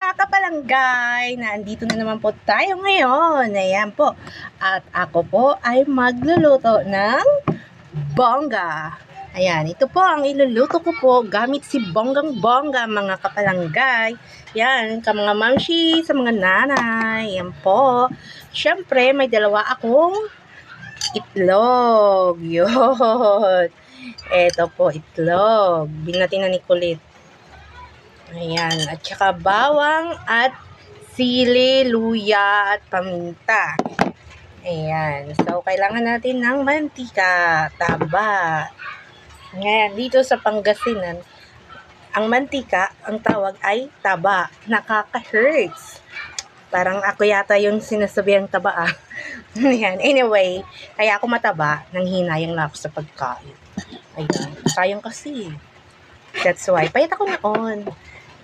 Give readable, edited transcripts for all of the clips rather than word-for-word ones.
Mga kapalanggay, nandito na naman po tayo ngayon. Ayan po. At ako po ay magluluto ng bongga. Ayan, ito po ang iluluto ko po gamit si bonggang-bongga mga kapalanggay. Yan, ka mga mamshi, sa mga nanay. Yan po. Siyempre, may dalawa akong itlog. Yun. Ito po, itlog. Binati na ni Kulit. Ayan, at saka bawang at sili, luya at paminta. Ayan, so kailangan natin ng mantika, taba. Ngayon, dito sa Pangasinan, ang mantika, ang tawag ay taba. Nakaka-hurts. Parang ako yata yung sinasabihang taba. Ayan, anyway, kaya ako mataba, nanghinayang na ako sa pagkain. Ayan, sayang kasi. That's why, payat ako noon.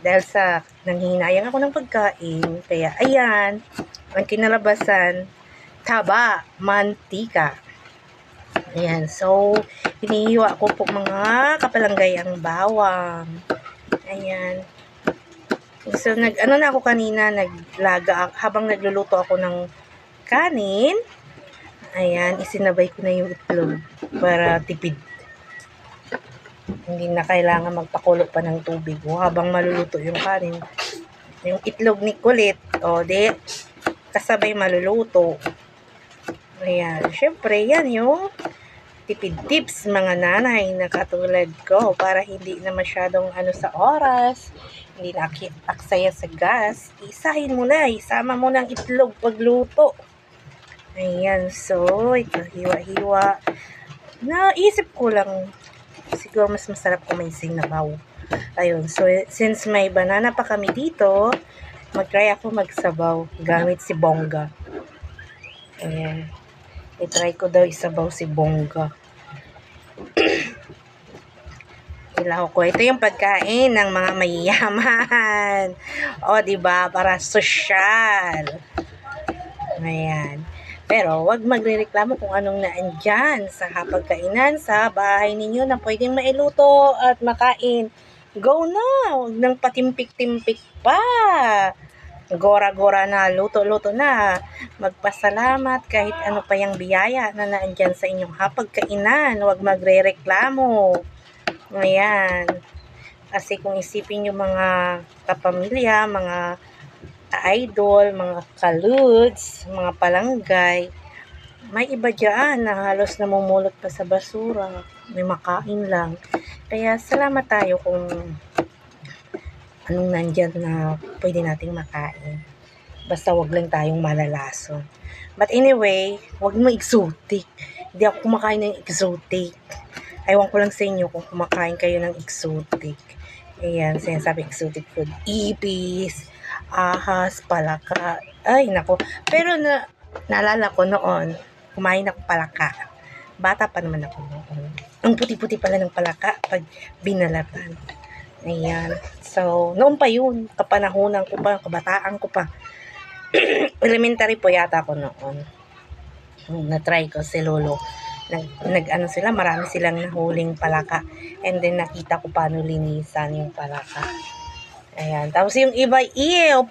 Dahil sa nanghihinayang ako ng pagkain, kaya ayan, ang kinalabasan, taba, mantika. Ayan, so, hinihiwa ko po mga kapalanggay ang bawang. Ayan. So, ano na ako kanina, naglaga, habang nagluluto ako ng kanin, ayan, isinabay ko na yung itlog para tipid. Hindi na kailangan magpakulo pa ng tubig habang maluluto yung kanin. Yung itlog ni Kulit, di kasabay maluluto. Ayan, syempre yan yung tipid tips mga nanay na katulad ko para hindi na masyadong sa oras, hindi na aksaya sa gas. Isahin mo na, isama mo ng itlog pagluto. Ayan, so ito hiwa-hiwa. Naisip ko lang, siguro mas masarap kung may sinabaw. Ayun, so since may banana pa kami dito, mag-try ako magsabaw gamit si bongga. Ayan. I-try ko daw isabaw si bongga. Ilaw ko. Ito yung pagkain ng mga mayayaman. O, diba? Para sosyal. Ayan. Pero, wag magrereklamo kung anong naandyan sa hapagkainan sa bahay ninyo na pwedeng mailuto at makain. Go na! Huwag nang patimpik-timpik pa. Gora-gora na, luto-luto na. Magpasalamat kahit ano pa yung biyaya na naandyan sa inyong hapagkainan. Huwag magrereklamo. Ayan. Kasi kung isipin yung mga kapamilya, mga idol, mga kaludes, mga palanggay, may iba dyan na halos namumulot pa sa basura. May makain lang. Kaya salamat tayo kung anong nandyan na pwede nating makain. Basta wag lang tayong malalason. But anyway, wag mo exotic. Hindi ako kumakain ng exotic. Ewan ko lang sa inyo kung kumakain kayo ng exotic. Ayan, sinasabi exotic food. Ipis, ahas, palaka. Ay, nako. Pero naalala ko noon, kumain ako palaka. Bata pa naman ako noon. Ang puti-puti pala ng palaka pag binalatan. Ayan. So, noon pa yun. Kapanahonan ko pa, kabataan ko pa. Elementary po yata ako noon. Na-try ko si Lolo. Nag-ano sila, marami silang nahuling palaka. And then, nakita ko paano linisan yung palaka. Ayan. Tapos yung iba,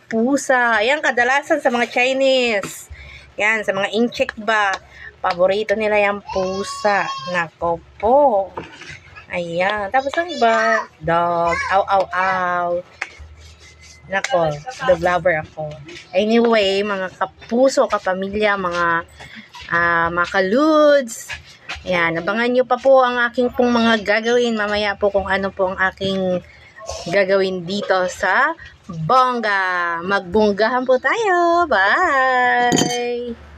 pusa. Ayan, kadalasan sa mga Chinese. Yan, sa mga incheck ba. Paborito nila yung pusa. Nako po. Ayan. Tapos ang iba, dog. Aw, aw, aw. Nako, dog lover ako. Anyway, mga kapuso, kapamilya, mga kaludes. Ayan, abangan nyo pa po ang aking pong mga gagawin. Mamaya po kung ano po ang aking gagawin dito sa bongga. Magbonggahan po tayo. Bye!